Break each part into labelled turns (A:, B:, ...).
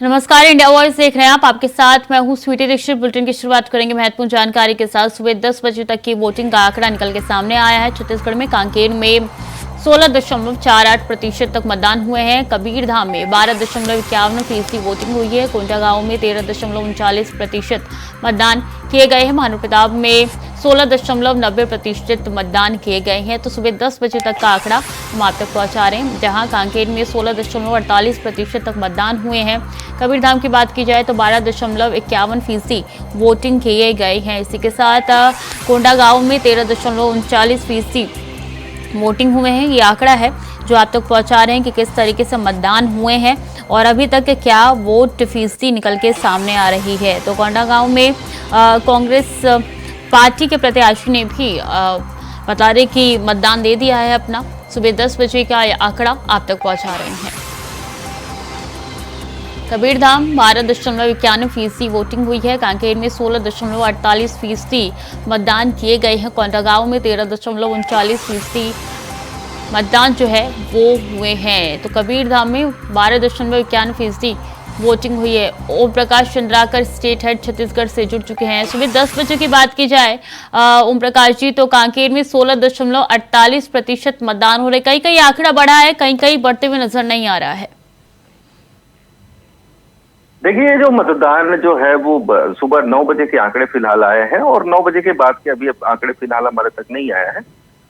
A: नमस्कार, India voice देख रहे हैं आप। आपके साथ मैं हूं स्वीटी दीक्षित। बुलेटिन की शुरुआत करेंगे महत्वपूर्ण जानकारी के साथ। सुबह 10 बजे तक की वोटिंग का आंकड़ा निकल के सामने आया है। छत्तीसगढ़ में कांकेर में 16.48% तक मतदान हुए हैं। कबीरधाम में 12.51% वोटिंग हुई है। कोंडागांव में 13.39% मतदान किए गए हैं। महाराणा प्रताप में 16.90% मतदान किए गए हैं। तो सुबह 10 बजे तक का आंकड़ा हम आप तक पहुंचा रहे हैं, जहां कांकेर में 16.48% तक मतदान हुए हैं। कबीरधाम की बात की जाए तो 12.51% वोटिंग किए गए हैं। इसी के साथ कोंडागांव में 13.39% वोटिंग हुए हैं। ये आंकड़ा है जो आप तक पहुंचा रहे हैं कि किस तरीके से मतदान हुए हैं और अभी तक क्या वोट फीसदी निकल के सामने आ रही है। तो कोंडागांव में कांग्रेस पार्टी के प्रत्याशी ने भी बता रहे कि मतदान दे दिया है अपना। सुबह 10 बजे का आंकड़ा आप तक पहुंचा रहे हैं। कबीरधाम 12.91% वोटिंग हुई है। कांकेर में 16.48% मतदान किए गए हैं। कोंडागांव में 13.39% मतदान जो है वो हुए हैं। तो कबीरधाम में 12.91% वोटिंग हुई है। ओम प्रकाश चंद्राकर स्टेट हेड छत्तीसगढ़ से जुड़ चुके हैं। सुबह 10 बजे की बात की जाए ओम प्रकाश जी, तो कांकेर में 16.48% मतदान हो रहे। कहीं कहीं आंकड़ा बढ़ा है, कहीं कहीं बढ़ते हुए नजर नहीं आ रहा है।
B: देखिए, जो मतदान जो है वो सुबह 9 बजे के आंकड़े फिलहाल आए हैं और 9 बजे के बाद के अभी आंकड़े फिलहाल हमारे तक नहीं आए हैं।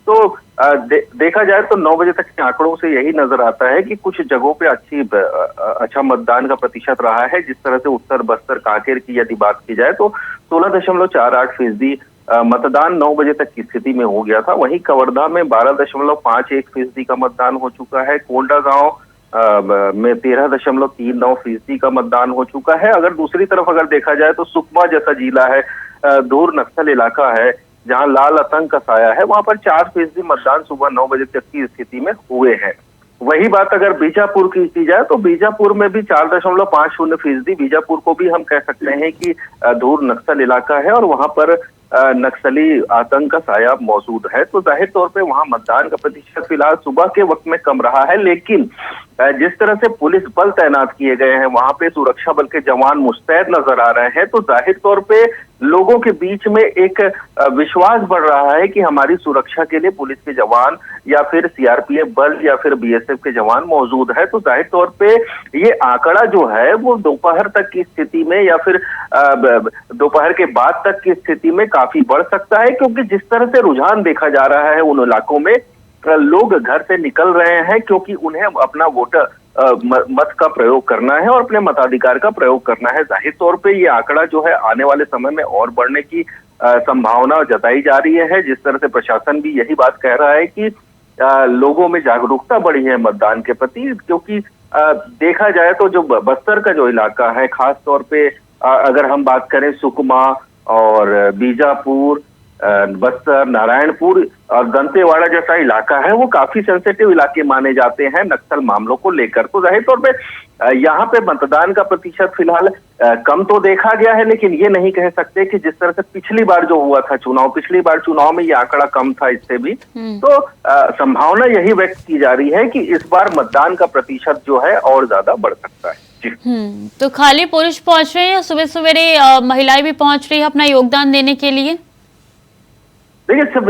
B: तो देखा जाए तो 9 बजे तक के आंकड़ों से यही नजर आता है कि कुछ जगहों पे अच्छा मतदान का प्रतिशत रहा है। जिस तरह से उत्तर बस्तर कांकेर की यदि बात की जाए तो 16.48% मतदान 9 बजे तक की स्थिति में हो गया था। वहीं कवर्धा में 12.51% का मतदान हो चुका है। कोंडागांव में 13.39% का मतदान हो चुका है। अगर दूसरी तरफ अगर देखा जाए तो सुकमा जैसा जिला है, दूर नक्सल इलाका है, जहां लाल आतंक का साया है, वहां पर 4% मतदान सुबह 9 बजे तक की स्थिति में हुए हैं। वही बात अगर बीजापुर की जाए तो बीजापुर में भी 4.50%। बीजापुर को भी हम कह सकते हैं कि दूर नक्सल इलाका है और वहां पर नक्सली आतंक का साया मौजूद है। तो जाहिर तौर पे वहां मतदान का प्रतिशत फिलहाल सुबह के वक्त में कम रहा है, लेकिन जिस तरह से पुलिस बल तैनात किए गए हैं, वहां पे सुरक्षा बल के जवान मुस्तैद नजर आ रहे हैं। तो जाहिर तौर पे लोगों के बीच में एक विश्वास बढ़ रहा है कि हमारी सुरक्षा के लिए पुलिस के जवान या फिर सीआरपीएफ बल या फिर बीएसएफ के जवान मौजूद है। तो जाहिर तौर पे ये आंकड़ा जो है वो दोपहर तक की स्थिति में या फिर दोपहर के बाद तक की स्थिति में काफी बढ़ सकता है, क्योंकि जिस तरह से रुझान देखा जा रहा है उन इलाकों में लोग घर से निकल रहे हैं क्योंकि उन्हें अपना वोटर मत का प्रयोग करना है और अपने मताधिकार का प्रयोग करना है। जाहिर तौर पे ये आंकड़ा जो है आने वाले समय में और बढ़ने की संभावना जताई जा रही है। जिस तरह से प्रशासन भी यही बात कह रहा है कि लोगों में जागरूकता बढ़ी है मतदान के प्रति, क्योंकि देखा जाए तो जो बस्तर का जो इलाका है, खास तौर पे अगर हम बात करें सुकमा और बीजापुर, बस्तर, नारायणपुर और दंतेवाड़ा जैसा इलाका है, वो काफी सेंसिटिव इलाके माने जाते हैं नक्सल मामलों को लेकर। तो जाहिर तौर पे यहाँ पे मतदान का प्रतिशत फिलहाल कम तो देखा गया है, लेकिन ये नहीं कह सकते कि जिस तरह से पिछली बार जो हुआ था पिछली बार चुनाव में ये आंकड़ा कम था इससे भी। तो संभावना यही व्यक्त की जा रही है कि इस बार मतदान का प्रतिशत जो है और ज्यादा बढ़ सकता है।
A: तो खाली पुरुष पहुंच रहे हैं या सुबह सवेरे महिलाएं भी पहुंच रही है अपना योगदान देने के लिए?
B: देखिए, सब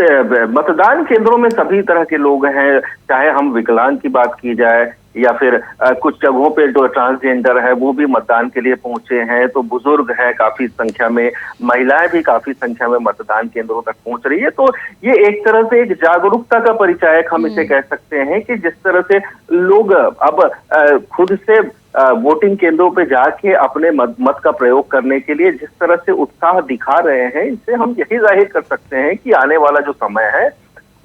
B: मतदान केंद्रों में सभी तरह के लोग हैं, चाहे हम विकलांग की बात की जाए या फिर कुछ जगहों पे जो ट्रांसजेंडर है वो भी मतदान के लिए पहुंचे हैं। तो बुजुर्ग है काफी संख्या में, महिलाएं भी काफी संख्या में मतदान केंद्रों तक पहुंच रही है। तो ये एक तरह से एक जागरूकता का परिचायक हम इसे कह सकते हैं कि जिस तरह से लोग अब खुद से वोटिंग केंद्रों पे जाके अपने मत का प्रयोग करने के लिए जिस तरह से उत्साह दिखा रहे हैं, इससे हम यही जाहिर कर सकते हैं कि आने वाला जो समय है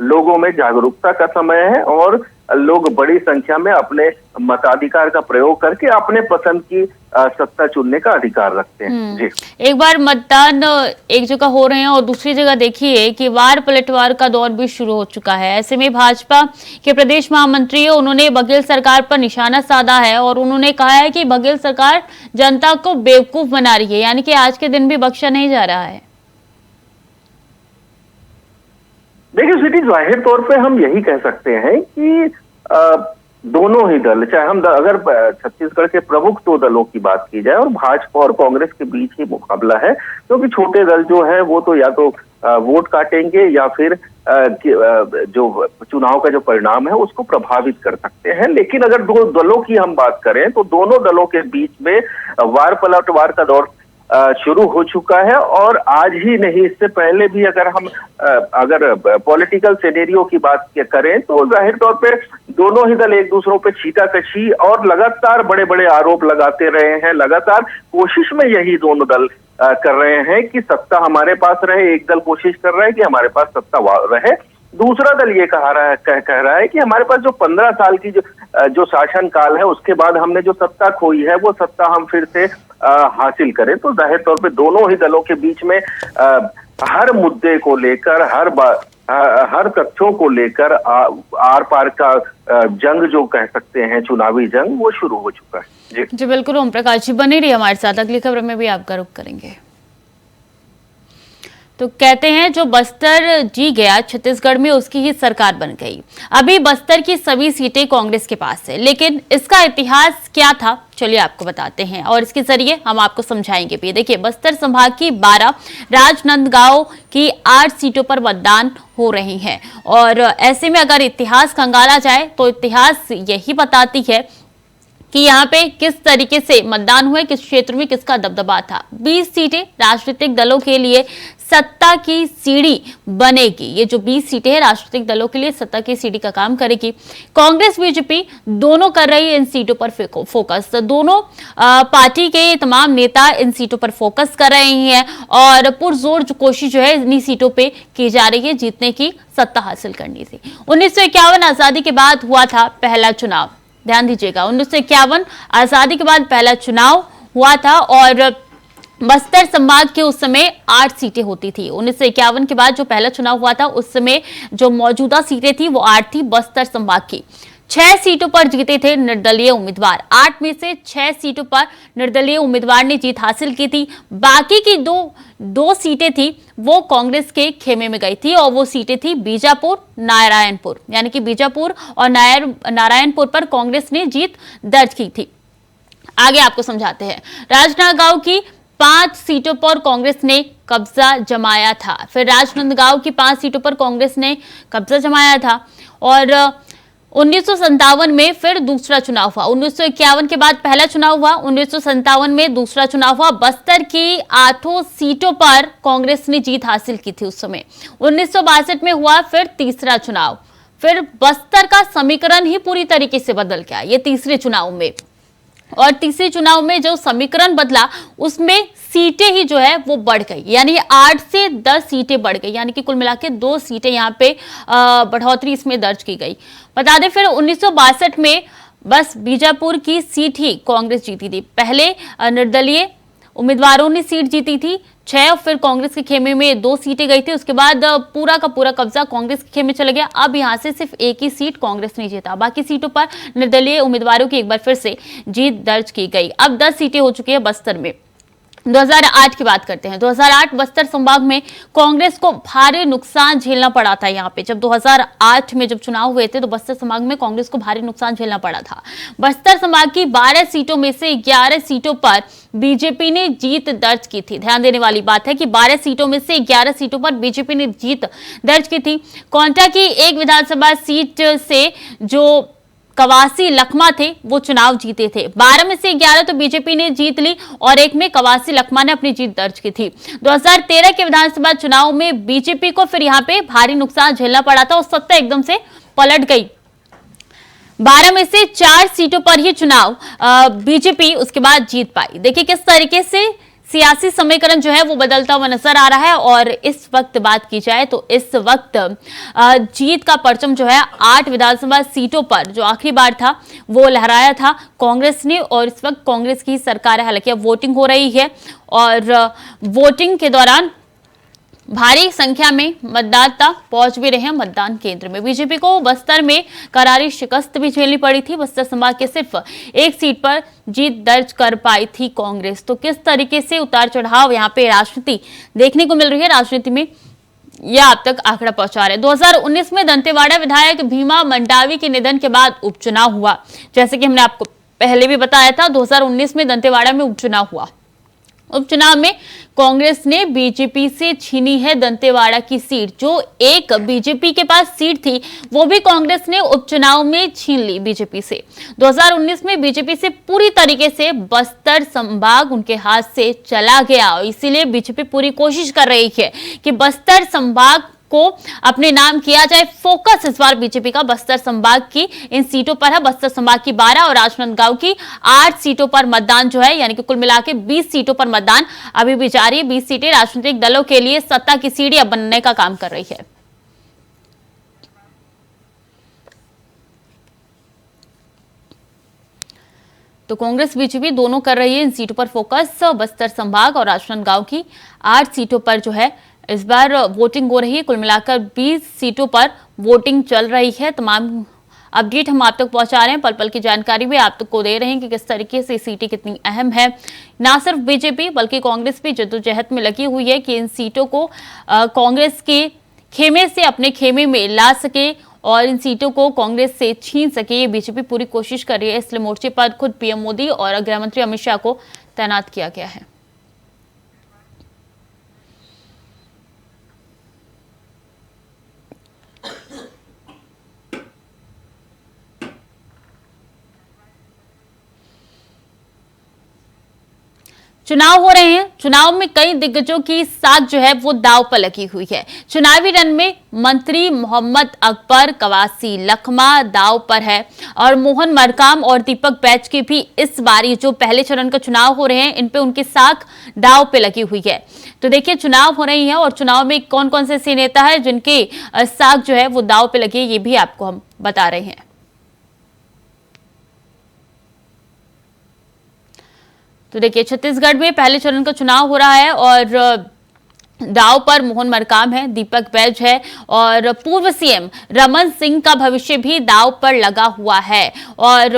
B: लोगों में जागरूकता का समय है और लोग बड़ी संख्या में अपने मताधिकार का प्रयोग करके अपने पसंद की सत्ता चुनने का अधिकार रखते हैं। जी,
A: एक बार मतदान एक जगह हो रहे हैं और दूसरी जगह देखिए कि वार पलटवार का दौर भी शुरू हो चुका है। ऐसे में भाजपा के प्रदेश महामंत्री उन्होंने बघेल सरकार पर निशाना साधा है और उन्होंने कहा है कि बघेल सरकार जनता को बेवकूफ बना रही है, यानी कि आज के दिन भी बख्शा नहीं जा रहा है।
B: देखिए स्वीटी, जाहिर तौर पे हम यही कह सकते हैं कि दोनों ही दल, चाहे हम अगर छत्तीसगढ़ के प्रमुख दो दलों की बात की जाए, और भाजपा और कांग्रेस के बीच ही मुकाबला है, क्योंकि छोटे दल जो है वो तो या तो वोट काटेंगे या फिर जो चुनाव का जो परिणाम है उसको प्रभावित कर सकते हैं। लेकिन अगर दो दलों की हम बात करें तो दोनों दलों के बीच में वार पलटवार का दौर शुरू हो चुका है। और आज ही नहीं, इससे पहले भी अगर पॉलिटिकल सिनेरियो की बात करें तो जाहिर तौर पे दोनों ही दल एक दूसरों पे छींटाकशी और लगातार बड़े बड़े आरोप लगाते रहे हैं। लगातार कोशिश में यही दोनों दल कर रहे हैं कि सत्ता हमारे पास रहे। एक दल कोशिश कर रहा है कि हमारे पास सत्ता रहे, दूसरा दल ये कह रहा है कि हमारे पास जो 15 साल की जो शासन काल है उसके बाद हमने जो सत्ता खोई है वो सत्ता हम फिर से हासिल करें। तो जाहिर तौर पे दोनों ही दलों के बीच में हर मुद्दे को लेकर, हर तथ्यों को लेकर आर पार का जंग जो कह सकते हैं, चुनावी जंग, वो शुरू हो चुका है।
A: जी बिल्कुल, ओम प्रकाश जी बने रहिए हमारे साथ, अगली खबर में भी आपका रुख करेंगे। तो कहते हैं जो बस्तर जी गया छत्तीसगढ़ में उसकी ही सरकार बन गई। अभी बस्तर की सभी सीटें कांग्रेस के पास है, लेकिन इसका इतिहास क्या था चलिए आपको बताते हैं और इसके जरिए हम आपको समझाएंगे भी। देखिए, बस्तर संभाग की 12, राजनांदगांव की 8 सीटों पर मतदान हो रही है। और ऐसे में अगर इतिहास खंगाला जाए तो इतिहास यही बताती है कि यहाँ पे किस तरीके से मतदान हुए, किस क्षेत्र में किसका दबदबा था। 20 सीटें राजनीतिक दलों के लिए सत्ता की सीढ़ी बनेगी। ये जो 20 सीटें हैं राजनीतिक दलों के लिए सत्ता की सीढ़ी का काम करेगी। कांग्रेस बीजेपी दोनों कर रही है इन सीटों पर फोकस। दोनों पार्टी के तमाम नेता इन सीटों पर फोकस कर रहे हैं और पुरजोर कोशिश जो है इन्हीं सीटों पे की जा रही है जीतने की, सत्ता हासिल करने से। 1951 आजादी के बाद हुआ था पहला चुनाव। ध्यान दीजिएगा, 1951 आजादी के बाद पहला चुनाव हुआ था और बस्तर संभाग के उस समय 8 सीटें होती थी। 1951 के बाद जो पहला चुनाव हुआ था उस समय जो मौजूदा सीटें थी वो 8 थी बस्तर संभाग की। 6 सीटों पर जीते थे निर्दलीय उम्मीदवार। 8 में से 6 सीटों पर निर्दलीय उम्मीदवार ने जीत हासिल की थी। बाकी की दो सीटें थी वो कांग्रेस के खेमे में गई थी और वो सीटें थी बीजापुर, नारायणपुर। यानी कि बीजापुर और नारायणपुर पर कांग्रेस ने जीत दर्ज की थी। आगे आपको समझाते हैं। राजनांदगांव की 5 सीटों पर कांग्रेस ने कब्जा जमाया था। फिर राजनांदगांव की 5 सीटों पर कांग्रेस ने कब्जा जमाया था और 1957 में फिर दूसरा चुनाव हुआ। 1951 के बाद पहला चुनाव हुआ, 1957 में दूसरा चुनाव हुआ। बस्तर की 8 सीटों पर कांग्रेस ने जीत हासिल की थी उस समय। 1962 में हुआ फिर तीसरा चुनाव। फिर बस्तर का समीकरण ही पूरी तरीके से बदल गया ये तीसरे चुनाव में। और तीसरे चुनाव में जो समीकरण बदला उसमें सीटें ही जो है वो बढ़ गई, यानी 8 से 10 सीटें बढ़ गई, यानी कि कुल मिला के 2 सीटें यहाँ पे बढ़ोतरी इसमें दर्ज की गई। बता दें फिर 1962 में बस बीजापुर की सीट ही कांग्रेस जीती थी। पहले निर्दलीय उम्मीदवारों ने सीट जीती थी 6, फिर कांग्रेस के खेमे में 2 सीटें गई थी। उसके बाद पूरा का पूरा कब्जा कांग्रेस के खेमे चला गया। अब यहां से सिर्फ एक ही सीट कांग्रेस ने जीता, बाकी सीटों पर निर्दलीय उम्मीदवारों की एक बार फिर से जीत दर्ज की गई। अब 10 सीटें हो चुकी है बस्तर में। 2008 की बात करते हैं। 2008 बस्तर संभाग में कांग्रेस को भारी नुकसान झेलना पड़ा था। यहाँ पे जब 2008 में जब चुनाव हुए थे तो बस्तर संभाग में कांग्रेस को भारी नुकसान झेलना पड़ा था। बस्तर संभाग की 12 सीटों में से 11 सीटों पर बीजेपी ने जीत दर्ज की थी। ध्यान देने वाली बात है कि 12 सीटों में से 11 सीटों पर बीजेपी ने जीत दर्ज की थी। कोंटा की एक विधानसभा सीट से जो कवासी लखमा थे वो चुनाव जीते थे। 12 में से 11 तो बीजेपी ने जीत ली और एक में कवासी लखमा ने अपनी जीत दर्ज की थी। 2013 के विधानसभा चुनाव में बीजेपी को फिर यहाँ पे भारी नुकसान झेलना पड़ा था और सत्ता एकदम से पलट गई। 12 में से 4 सीटों पर ही चुनाव बीजेपी उसके बाद जीत पाई। देखिए किस तरीके से सियासी समीकरण जो है वो बदलता हुआ नजर आ रहा है। और इस वक्त बात की जाए तो इस वक्त जीत का परचम जो है 8 विधानसभा सीटों पर जो आखिरी बार था वो लहराया था कांग्रेस ने और इस वक्त कांग्रेस की सरकार है। हालांकि अब वोटिंग हो रही है और वोटिंग के दौरान भारी संख्या में मतदाता पहुंच भी रहे हैं मतदान केंद्र में। बीजेपी को बस्तर में करारी शिकस्त भी झेलनी पड़ी थी। बस्तर संभाग के सिर्फ एक सीट पर जीत दर्ज कर पाई थी कांग्रेस। तो किस तरीके से उतार चढ़ाव यहाँ पे राजनीति देखने को मिल रही है, राजनीति में ये आप तक आंकड़ा पहुंचा रहे। 2019 में दंतेवाड़ा विधायक भीमा मंडावी के निधन के बाद उपचुनाव हुआ। जैसे कि हमने आपको पहले भी बताया था, 2019 में दंतेवाड़ा में उपचुनाव हुआ। उपचुनाव में कांग्रेस ने बीजेपी से छीनी है दंतेवाड़ा की सीट। जो एक बीजेपी के पास सीट थी वो भी कांग्रेस ने उपचुनाव में छीन ली बीजेपी से। 2019 में बीजेपी से पूरी तरीके से बस्तर संभाग उनके हाथ से चला गया। इसीलिए बीजेपी पूरी कोशिश कर रही है कि बस्तर संभाग को अपने नाम किया जाए। फोकस इस बार बीजेपी का बस्तर संभाग की इन सीटों पर है। बस्तर संभाग की 12 और राजनांदगांव की 8 सीटों पर मतदान जो है, यानी कि कुल मिला के 20 सीटों पर मतदान अभी भी जारी है। 20 सीटें राजनीतिक दलों के लिए सत्ता की सीढ़ी अब बनने का काम कर रही है। तो कांग्रेस बीजेपी दोनों कर रही है इन सीटों पर फोकस। बस्तर संभाग और राजनांदगांव की 8 सीटों पर जो है इस बार वोटिंग हो रही है। कुल मिलाकर 20 सीटों पर वोटिंग चल रही है। तमाम अपडेट हम आप तक पहुंचा रहे हैं, पल पल की जानकारी भी आप तक को दे रहे हैं कि किस तरीके से सीटें कितनी अहम है। ना सिर्फ बीजेपी बल्कि कांग्रेस भी जद्दोजहद में लगी हुई है कि इन सीटों को कांग्रेस के खेमे से अपने खेमे में ला सके और इन सीटों को कांग्रेस से छीन सके। ये बीजेपी पूरी कोशिश कर रही है। इसलिए मोर्चे पर खुद पीएम मोदी और गृह मंत्री अमित शाह को तैनात किया गया है। चुनाव हो रहे हैं। चुनाव में कई दिग्गजों की साख जो है वो दांव पर लगी हुई है। चुनावी रण में मंत्री मोहम्मद अकबर, कवासी लखमा दांव पर है और मोहन मरकाम और दीपक बैज के भी इस बार जो पहले चरण का चुनाव हो रहे हैं इन पे उनकी साख दांव पे लगी हुई है। तो देखिए चुनाव हो रही है और चुनाव में कौन कौन से ऐसे नेता है जिनके साख जो है वो दांव पे लगी है, ये भी आपको हम बता रहे हैं। तो देखिए छत्तीसगढ़ में पहले चरण का चुनाव हो रहा है और दांव पर मोहन मरकाम है, दीपक बैज है और पूर्व सीएम रमन सिंह का भविष्य भी दांव पर लगा हुआ है। और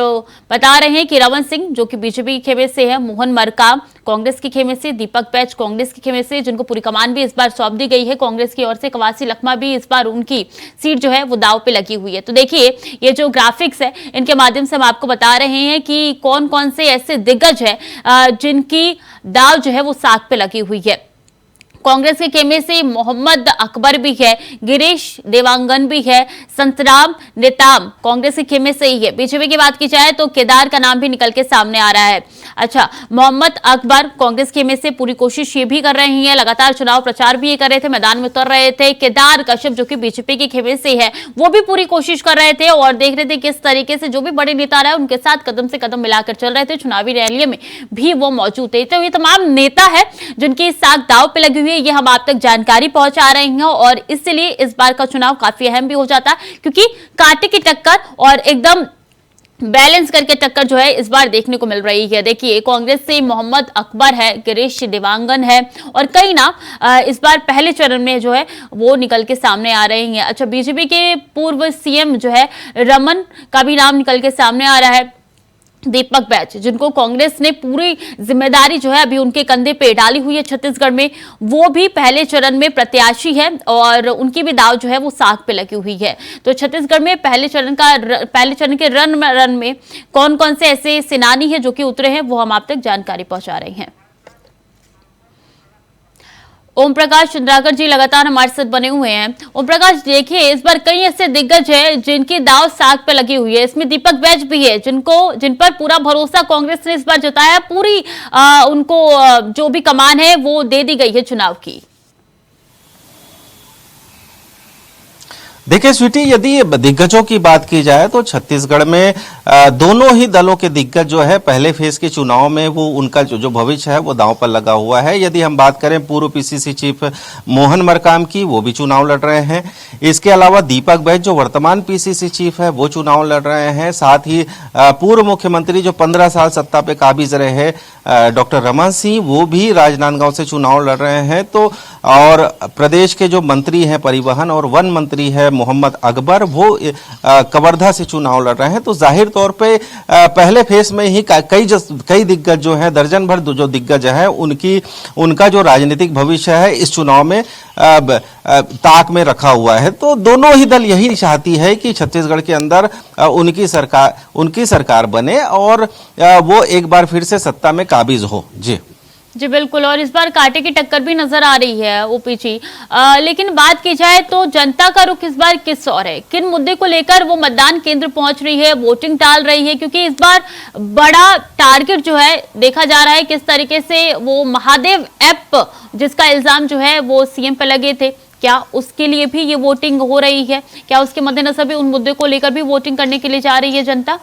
A: बता रहे हैं कि रमन सिंह जो कि बीजेपी के खेमे से है, मोहन मरकाम कांग्रेस के खेमे से, दीपक बैज कांग्रेस के खेमे से, जिनको पूरी कमान भी इस बार सौंप दी गई है कांग्रेस की ओर से। कवासी लखमा भी इस बार उनकी सीट जो है वो दांव पे लगी हुई है। तो देखिए ये जो ग्राफिक्स है इनके माध्यम से हम आपको बता रहे हैं कि कौन कौन से ऐसे दिग्गज है जिनकी दांव जो है वो साख पे लगी हुई है। कांग्रेस के खेमे से मोहम्मद अकबर भी है, गिरीश देवांगन भी है, संतराम नेताम कांग्रेस के खेमे से ही है। बीजेपी की बात की जाए तो केदार का नाम भी निकल के सामने आ रहा है। अच्छा, मोहम्मद अकबर कांग्रेस खेमे से पूरी कोशिश ये भी कर रही है, लगातार चुनाव प्रचार भी ये कर रहे थे, मैदान में उतर रहे थे। केदार कश्यप जो कि बीजेपी के खेमे से है वो भी पूरी कोशिश कर रहे थे और देख रहे थे किस तरीके से जो भी बड़े नेता रहे उनके साथ कदम से कदम मिलाकर चल रहे थे। चुनावी रैलियों में भी वो मौजूद थे। तो ये तमाम नेता है जिनकी साख दांव पे लगी हुई है, ये हम आप तक जानकारी पहुंचा रहे हैं और इसलिए इस बार का चुनाव काफी अहम भी हो जाता है क्योंकि कांटे की टक्कर और एकदम बैलेंस करके टक्कर जो है इस बार देखने को मिल रही है। देखिए कांग्रेस से मोहम्मद अकबर है, गिरीश देवांगन है और कई नाम इस बार पहले चरण में जो है वो निकल के सामने आ रहे हैं। अच्छा, बीजेपी के पूर्व सीएम जो है रमन का भी नाम निकल के सामने आ रहा है, दीपक बैज जिनको कांग्रेस ने पूरी जिम्मेदारी जो है अभी उनके कंधे पे डाली हुई है छत्तीसगढ़ में, वो भी पहले चरण में प्रत्याशी है और उनकी भी दाव जो है वो साख पे लगी हुई है। तो छत्तीसगढ़ में पहले चरण के रन में कौन कौन से ऐसे सेनानी है जो कि उतरे हैं वो हम आप तक जानकारी पहुंचा रहे हैं। ओम प्रकाश चंद्राकर जी लगातार हमारे साथ बने हुए हैं। ओम प्रकाश, देखिए इस बार कई ऐसे दिग्गज हैं जिनकी दाव साख पे लगी हुई है। इसमें दीपक बैज भी है जिन पर पूरा भरोसा कांग्रेस ने इस बार जताया। पूरी उनको जो भी कमान है वो दे दी गई है चुनाव की।
C: देखिए स्वीटी, यदि दिग्गजों की बात की जाए तो छत्तीसगढ़ में दोनों ही दलों के दिग्गज जो है पहले फेज के चुनाव में वो उनका जो भविष्य है वो दांव पर लगा हुआ है। यदि हम बात करें पूर्व पीसीसी चीफ मोहन मरकाम की, वो भी चुनाव लड़ रहे हैं। इसके अलावा दीपक बैज जो वर्तमान पीसीसी चीफ है वो चुनाव लड़ रहे हैं। साथ ही पूर्व मुख्यमंत्री जो 15 साल सत्ता पे काबिज रहे डॉक्टर रमन सिंह, वो भी राजनांदगांव से चुनाव लड़ रहे हैं। तो और प्रदेश के जो मंत्री हैं परिवहन और वन मंत्री है मोहम्मद अकबर, वो कवर्धा से चुनाव लड़ रहे हैं। तो जाहिर तौर पे पहले फेस में ही कई दिग्गज जो है, दर्जन भर जो दिग्गज है, उनका जो राजनीतिक भविष्य है इस चुनाव में ताक में रखा हुआ है। तो दोनों ही दल यही चाहती है कि छत्तीसगढ़ के अंदर उनकी सरकार बने और वो एक बार फिर से सत्ता में काबिज हो।
A: जी बिल्कुल, और इस बार कांटे की टक्कर भी नजर आ रही है ओपीजी। लेकिन बात की जाए तो जनता का रुख इस बार किस ओर है, किन मुद्दे को लेकर वो मतदान केंद्र पहुंच रही है, वोटिंग डाल रही है? क्योंकि इस बार बड़ा टारगेट जो है देखा जा रहा है, किस तरीके से वो महादेव ऐप जिसका इल्जाम जो है वो सीएम पे लगे थे, क्या उसके लिए भी ये वोटिंग हो रही है? क्या उसके मद्देनजर भी उन मुद्दे को लेकर भी वोटिंग करने के लिए जा रही है जनता?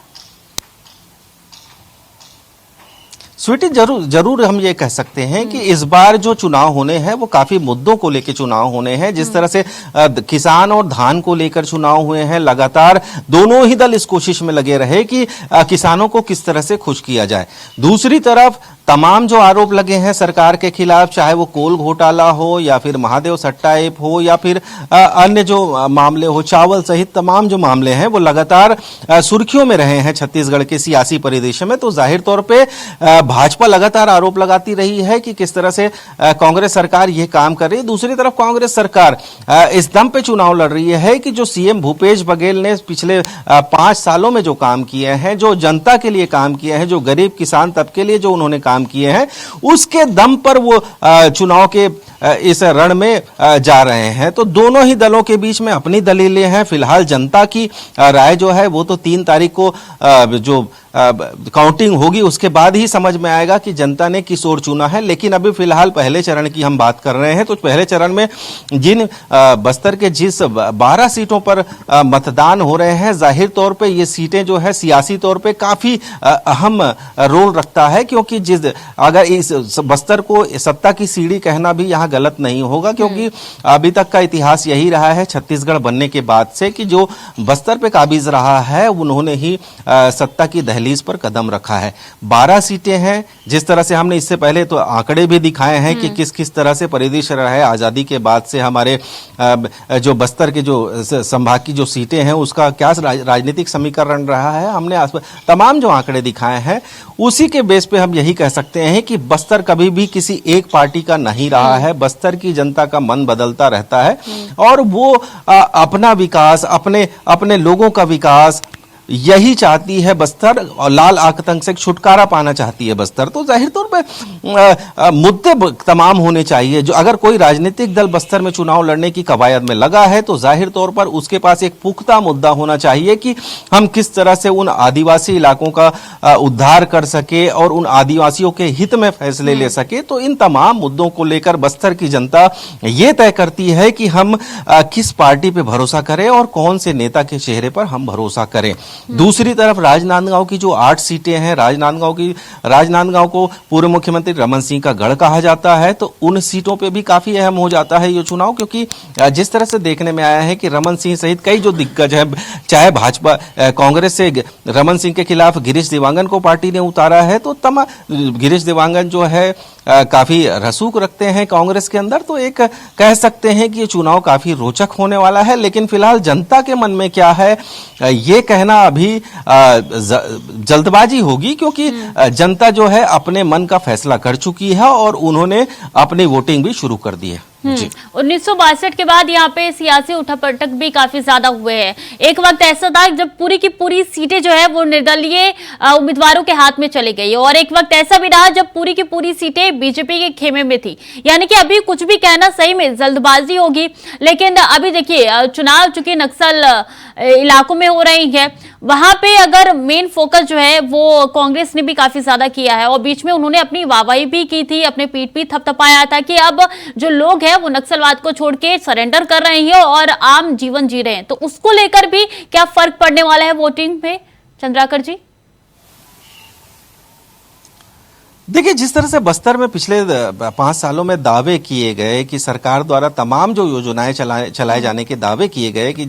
C: स्वीटी, जरूर हम ये कह सकते हैं कि इस बार जो चुनाव होने हैं वो काफी मुद्दों को लेकर चुनाव होने हैं। जिस तरह से किसान और धान को लेकर चुनाव हुए हैं, लगातार दोनों ही दल इस कोशिश में लगे रहे कि किसानों को किस तरह से खुश किया जाए। दूसरी तरफ तमाम जो आरोप लगे हैं सरकार के खिलाफ, चाहे वो कोल घोटाला हो या फिर महादेव सट्टा ऐप हो या फिर अन्य जो मामले हो, चावल सहित तमाम जो मामले हैं वो लगातार सुर्खियों में रहे हैं छत्तीसगढ़ के सियासी परिदृश्य में। तो जाहिर तौर पे भाजपा लगातार आरोप लगाती रही है कि किस तरह से कांग्रेस सरकार ये काम कर रही है। दूसरी तरफ कांग्रेस सरकार इस दम पे चुनाव लड़ रही है कि जो सीएम भूपेश बघेल ने पिछले 5 सालों में जो काम किए हैं, जो जनता के लिए काम किए हैं, जो गरीब किसान तबके लिए जो उन्होंने काम किए हैं, उसके दम पर वो चुनाव के इस रण में जा रहे हैं। तो दोनों ही दलों के बीच में अपनी दलीलें हैं। फिलहाल जनता की राय जो है वो तो 3 तारीख को जो काउंटिंग होगी उसके बाद ही समझ में आएगा कि जनता ने किस ओर चुना है। लेकिन अभी फिलहाल पहले चरण की हम बात कर रहे हैं, तो पहले चरण में जिन बस्तर के जिस 12 सीटों पर मतदान हो रहे हैं, जाहिर तौर पे ये सीटें जो है सियासी तौर पे काफी अहम रोल रखता है, क्योंकि अगर इस बस्तर को सत्ता की सीढ़ी कहना भी यहाँ गलत नहीं होगा, क्योंकि अभी तक का इतिहास यही रहा है छत्तीसगढ़ बनने के बाद से कि जो बस्तर पे काबिज रहा है उन्होंने ही सत्ता की दहलीज पर कदम रखा है। 12 सीटें हैं। जिस तरह से हमने इससे पहले तो आंकड़े भी दिखाए हैं कि किस किस तरह से परिदृश्य रहा है आजादी के बाद से हमारे जो बस्तर के जो संभाग की जो सीटें हैं उसका क्या राजनीतिक समीकरण रहा है। हमने तमाम जो आंकड़े दिखाए हैं उसी के बेस पे हम यही कह सकते हैं कि बस्तर कभी भी किसी एक पार्टी का नहीं रहा है। बस्तर की जनता का मन बदलता रहता है और वो अपना विकास, अपने लोगों का विकास यही चाहती है बस्तर, और लाल आतंक से छुटकारा पाना चाहती है बस्तर। तो जाहिर तौर पे मुद्दे तमाम होने चाहिए। जो अगर कोई राजनीतिक दल बस्तर में चुनाव लड़ने की कवायद में लगा है तो जाहिर तौर पर उसके पास एक पुख्ता मुद्दा होना चाहिए कि हम किस तरह से उन आदिवासी इलाकों का उद्धार कर सके और उन आदिवासियों के हित में फैसले ले सके। तो इन तमाम मुद्दों को लेकर बस्तर की जनता ये तय करती है कि हम किस पार्टी पे भरोसा करें और कौन से नेता के चेहरे पर हम भरोसा करें। दूसरी तरफ राजनांदगांव की जो 8 सीटें हैं, राजनांदगांव को पूर्व मुख्यमंत्री रमन सिंह का गढ़ कहा जाता है, तो उन सीटों पे भी काफी अहम हो जाता है ये चुनाव, क्योंकि जिस तरह से देखने में आया है कि रमन सिंह सहित कई जो दिग्गज हैं, चाहे भाजपा कांग्रेस से रमन सिंह के खिलाफ गिरीश देवांगन को पार्टी ने उतारा है, तो गिरीश देवांगन जो है काफी रसूख रखते हैं कांग्रेस के अंदर। तो एक कह सकते हैं कि ये चुनाव काफी रोचक होने वाला है। लेकिन फिलहाल जनता के मन में क्या है ये कहना अभी जल्दबाजी होगी, क्योंकि जनता जो है अपने मन का फैसला कर चुकी है और उन्होंने अपनी वोटिंग भी शुरू कर दी है।
A: 1962 के बाद यहाँ पे सियासी उठापटक भी काफी ज्यादा हुए हैं। एक वक्त ऐसा था जब पूरी की पूरी सीटें जो है वो निर्दलीय उम्मीदवारों के हाथ में चली गई, और एक वक्त ऐसा भी रहा जब पूरी की पूरी सीटें बीजेपी के खेमे में थी। यानी कि अभी कुछ भी कहना सही में जल्दबाजी होगी। लेकिन अभी देखिए चुनाव चूंकि नक्सल इलाकों में हो रही है, वहां पे अगर मेन फोकस जो है वो कांग्रेस ने भी काफी ज्यादा किया है, और बीच में उन्होंने अपनी वाहवाही भी की थी, अपने पीठ भी थपथपाया था कि अब जो लोग हैं वो नक्सलवाद को छोड़ के सरेंडर कर रहे हैं और आम जीवन जी रहे हैं। तो उसको लेकर भी क्या फर्क पड़ने वाला है वोटिंग में, चंद्राकर जी?
C: देखिए, जिस तरह से बस्तर में पिछले 5 सालों में दावे किए गए कि सरकार द्वारा तमाम जो योजनाएं चलाए जाने के दावे किए गए कि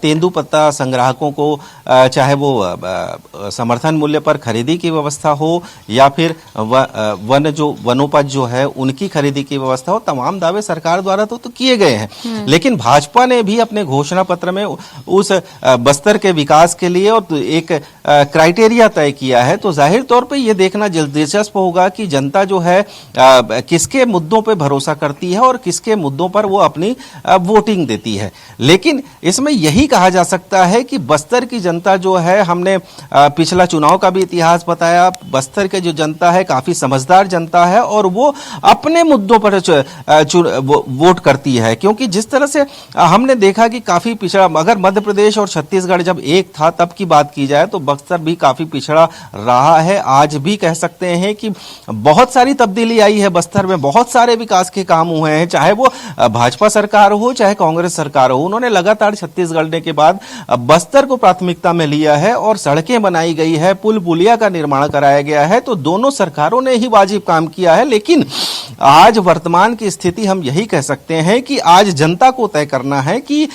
C: तेंदुपत्ता संग्राहकों को चाहे वो समर्थन मूल्य पर खरीदी की व्यवस्था हो या फिर वनोपज जो है उनकी खरीदी की व्यवस्था हो, तमाम दावे सरकार द्वारा तो किए गए हैं। लेकिन भाजपा ने भी अपने घोषणा पत्र में उस बस्तर के विकास के लिए और एक क्राइटेरिया तय किया है। तो जाहिर तौर पर यह देखना दिलचस्प होगा कि जनता जो है किसके मुद्दों पे भरोसा करती है और किसके मुद्दों पर वो अपनी वोटिंग देती है। लेकिन इसमें यही कहा जा सकता है कि बस्तर की जनता जो है, हमने पिछला चुनाव का भी इतिहास बताया, बस्तर के जो जनता है काफी समझदार जनता है और वो अपने मुद्दों पर वोट करती है। क्योंकि जिस तरह से हमने देखा कि काफी पिछड़ा, अगर मध्य प्रदेश और छत्तीसगढ़ जब एक था तब की बात की जाए तो बस्तर भी काफी पिछड़ा रहा है। आज भी कह सकते हैं कि बहुत सारी तब्दीली आई है बस्तर में, बहुत सारे विकास के काम हुए हैं, चाहे वो भाजपा सरकार हो चाहे कांग्रेस सरकार हो। उन्होंने लगातार छत्तीसगढ़ के बाद बस्तर को प्राथमिकता में लिया है और सड़कें बनाई गई है, पुल पुलिया का निर्माण कराया गया है। तो दोनों सरकारों ने ही वाजिब काम किया है। लेकिन आज वर्तमान की स्थिति हम यही कह सकते हैं कि आज जनता को तय करना है कि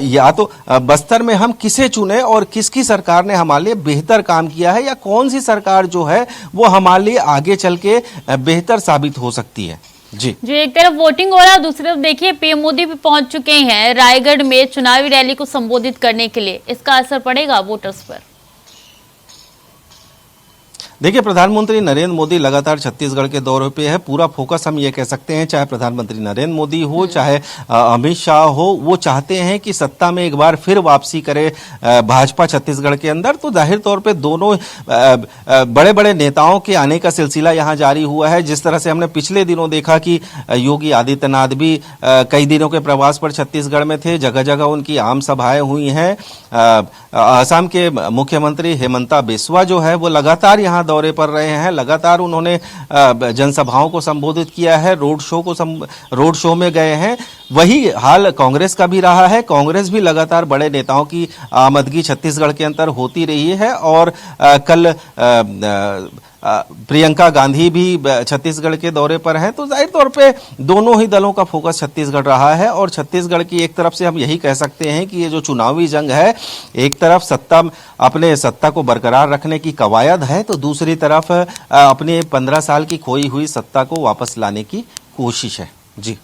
C: या तो बस्तर में हम किसे चुने और किसकी सरकार ने हमारे लिए बेहतर काम किया है या कौन सी सरकार जो है वो हमारे लिए आगे चल के बेहतर साबित हो सकती है। जी, जो
A: एक तरफ वोटिंग हो रहा है, दूसरी तरफ देखिए पीएम मोदी भी पहुंच चुके हैं रायगढ़ में चुनावी रैली को संबोधित करने के लिए। इसका असर पड़ेगा वोटर्स पर?
C: देखिए, प्रधानमंत्री नरेंद्र मोदी लगातार छत्तीसगढ़ के दौरे पे है। पूरा फोकस हम ये कह सकते हैं, चाहे प्रधानमंत्री नरेंद्र मोदी हो चाहे अमित शाह हो, वो चाहते हैं कि सत्ता में एक बार फिर वापसी करे भाजपा छत्तीसगढ़ के अंदर। तो जाहिर तौर पे दोनों बड़े बड़े नेताओं के आने का सिलसिला यहाँ जारी हुआ है। जिस तरह से हमने पिछले दिनों देखा कि योगी आदित्यनाथ भी कई दिनों के प्रवास पर छत्तीसगढ़ में थे, जगह जगह उनकी आम सभाएं हुई हैं। असम के मुख्यमंत्री हेमंता बिस्वा जो है वो लगातार यहाँ दौरे पर रहे हैं, लगातार उन्होंने जनसभाओं को संबोधित किया है, रोड शो में गए हैं। वही हाल कांग्रेस का भी रहा है। कांग्रेस भी लगातार बड़े नेताओं की आमदगी छत्तीसगढ़ के अंदर होती रही है और कल प्रियंका गांधी भी छत्तीसगढ़ के दौरे पर हैं। तो जाहिर तौर पे दोनों ही दलों का फोकस छत्तीसगढ़ रहा है और छत्तीसगढ़ की एक तरफ से हम यही कह सकते हैं कि ये जो चुनावी जंग है, एक तरफ अपने सत्ता को बरकरार रखने की कवायद है तो दूसरी तरफ अपने 15 साल की खोई हुई सत्ता को वापस लाने की कोशिश है। जी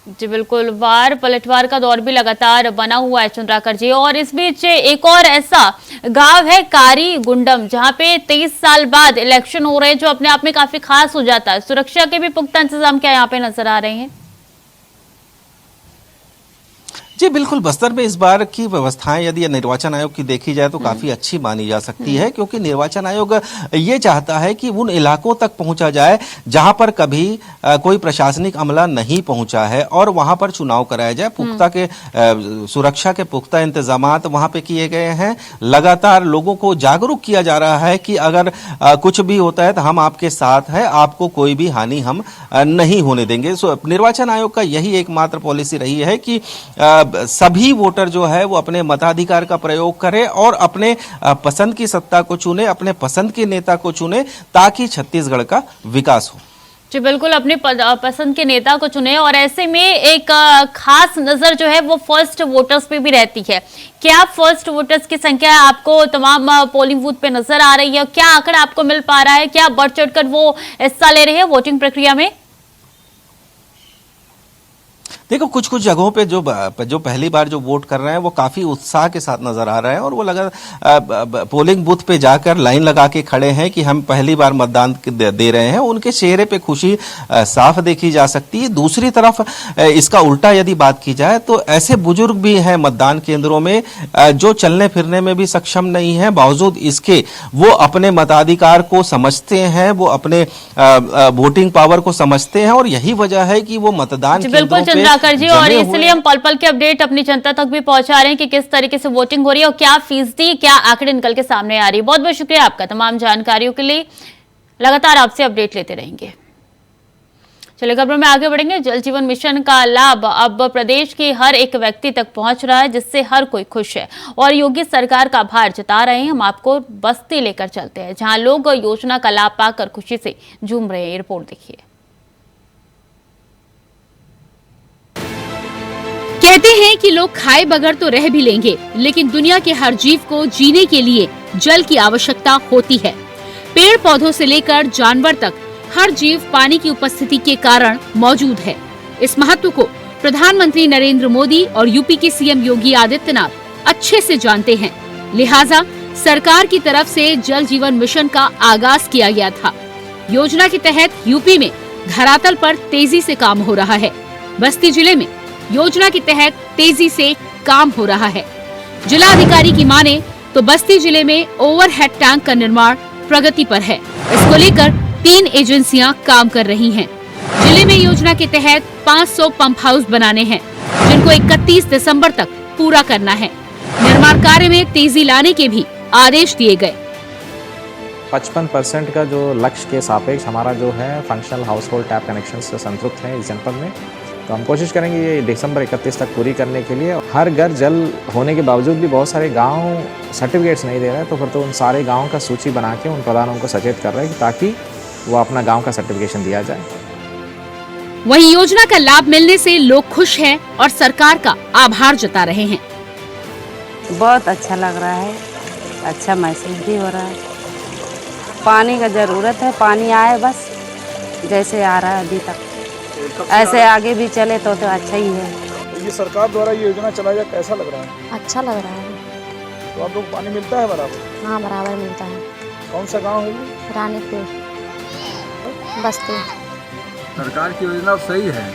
A: जी बिल्कुल, वार पलटवार का दौर भी लगातार बना हुआ है चंद्राकर जी। और इस बीच एक और ऐसा गांव है कारी गुंडम, जहां पे 23 साल बाद इलेक्शन हो रहे हैं, जो अपने आप में काफी खास हो जाता है। सुरक्षा के भी पुख्ता इंतजाम क्या यहाँ पे नजर आ रहे हैं?
C: जी बिल्कुल, बस्तर में इस बार की व्यवस्थाएं यदि निर्वाचन आयोग की देखी जाए तो काफी अच्छी मानी जा सकती है, क्योंकि निर्वाचन आयोग ये चाहता है कि उन इलाकों तक पहुंचा जाए जहां पर कभी कोई प्रशासनिक अमला नहीं पहुंचा है और वहां पर चुनाव कराया जाए। पुख्ता के सुरक्षा के पुख्ता इंतजामात वहां पे किए गए हैं। लगातार लोगों को जागरूक किया जा रहा है कि अगर कुछ भी होता है तो हम आपके साथ हैं, आपको कोई भी हानि हम नहीं होने देंगे। निर्वाचन आयोग का यही एकमात्र पॉलिसी रही है कि सभी वोटर जो है वो अपने मताधिकार का प्रयोग करें और अपने पसंद की सत्ता को चुने, अपने पसंद के नेता को चुने, ताकि छत्तीसगढ़ का विकास हो।
A: जी बिल्कुल, अपने पसंद के नेता को चुने। और ऐसे में एक खास नजर जो है वो फर्स्ट वोटर्स पे भी रहती है। क्या फर्स्ट वोटर्स की संख्या आपको तमाम पोलिंग बूथ पे नजर आ रही है? क्या आंकड़ा आपको मिल पा रहा है? क्या बढ़ चढ़कर वो हिस्सा ले रहे हैं वोटिंग प्रक्रिया में?
C: देखो, कुछ कुछ जगहों पे जो पहली बार जो वोट कर रहे हैं वो काफी उत्साह के साथ नजर आ रहे हैं और वो पोलिंग बूथ पे जाकर लाइन लगा के खड़े हैं कि हम पहली बार मतदान दे रहे हैं। उनके चेहरे पे खुशी साफ देखी जा सकती है। दूसरी तरफ इसका उल्टा यदि बात की जाए तो ऐसे बुजुर्ग भी हैं मतदान केंद्रों में जो चलने फिरने में भी सक्षम नहीं है, बावजूद इसके वो अपने मताधिकार को समझते हैं, वो अपने वोटिंग पावर को समझते हैं और यही वजह है कि वो मतदान केंद्रों पे
A: जी। और इसलिए हम पल पल के अपडेट अपनी जनता तक भी पहुंचा रहे हैं कि किस तरीके से वोटिंग हो रही है और क्या फीसदी, क्या आंकड़े निकल के सामने आ रही है। बहुत बहुत शुक्रिया आपका तमाम जानकारियों के लिए। लगातार आपसे अपडेट लेते रहेंगे। चलिए खबरों में आगे बढ़ेंगे। जल जीवन मिशन का लाभ अब प्रदेश के हर एक व्यक्ति तक पहुंच रहा है, जिससे हर कोई खुश है और योगी सरकार का आभार जता रहे हैं। हम आपको बस्ती लेकर चलते हैं, जहां लोग योजना का लाभ पाकर खुशी से झूम रहे हैं। रिपोर्ट देखिए।
D: कहते हैं कि लोग खाए बगैर तो रह भी लेंगे, लेकिन दुनिया के हर जीव को जीने के लिए जल की आवश्यकता होती है। पेड़ पौधों से लेकर जानवर तक हर जीव पानी की उपस्थिति के कारण मौजूद है। इस महत्व को प्रधानमंत्री नरेंद्र मोदी और यूपी के सीएम योगी आदित्यनाथ अच्छे से जानते हैं। लिहाजा सरकार की तरफ से जल जीवन मिशन का आगाज किया गया था। योजना के तहत यूपी में धरातल पर तेजी से काम हो रहा है। बस्ती जिले में योजना के तहत तेजी से काम हो रहा है। जिलाधिकारी की माने तो बस्ती जिले में ओवरहेड टैंक का निर्माण प्रगति पर है। इसको लेकर 3 एजेंसियां काम कर रही हैं। जिले में योजना के तहत 500 पंप हाउस बनाने हैं, जिनको 31 दिसंबर तक पूरा करना है। निर्माण कार्य में तेजी लाने के भी आदेश दिए गए।
E: 55% का जो लक्ष्य के सापेक्ष हमारा जो है functional house hold tap connection से संतृप्त है इस जनपद में। तो हम कोशिश करेंगे ये दिसंबर 31 तक पूरी करने के लिए। हर घर जल होने के बावजूद भी बहुत सारे गांव सर्टिफिकेट्स नहीं दे रहे हैं, तो फिर तो उन सारे गांवों का सूची बना के उन प्रधानों को सचेत कर रहे हैं ताकि वो अपना गांव का सर्टिफिकेशन दिया जाए।
D: वहीं योजना का लाभ मिलने से लोग खुश हैं और सरकार का आभार जता रहे हैं।
F: बहुत अच्छा लग रहा है, अच्छा महसूस भी हो रहा है। पानी का जरूरत है, पानी आए बस, जैसे आ रहा है अभी तक ऐसे आगे भी चले तो अच्छा ही है।
G: ये सरकार द्वारा ये योजना चलाया जाए, कैसा लग रहा है?
H: अच्छा लग रहा है।
G: तो आप लोग पानी मिलता है बराबर?
H: हाँ, बराबर मिलता है।
G: कौन सा गांव है ये?
H: रानीपुर बस्ती।
I: सरकार की योजना सही है,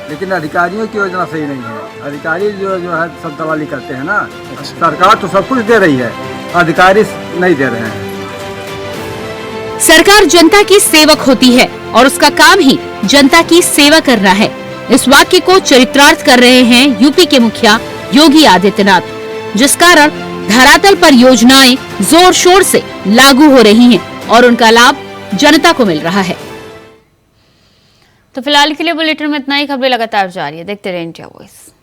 I: लेकिन अधिकारियों की योजना सही नहीं है। अधिकारी जो है सब दलाली करते हैं ना। सरकार तो सब कुछ दे रही है, अधिकारी नहीं दे रहे हैं।
D: सरकार जनता की सेवक होती है और उसका काम ही जनता की सेवा करना है। इस वाक्य को चरितार्थ कर रहे हैं यूपी के मुखिया योगी आदित्यनाथ, जिस कारण धरातल पर योजनाएं जोर शोर से लागू हो रही हैं और उनका लाभ जनता को मिल रहा है।
A: तो फिलहाल के लिए बुलेटिन में इतना ही। खबरें लगातार जारी है, देखते रहिए इंडिया वॉइस।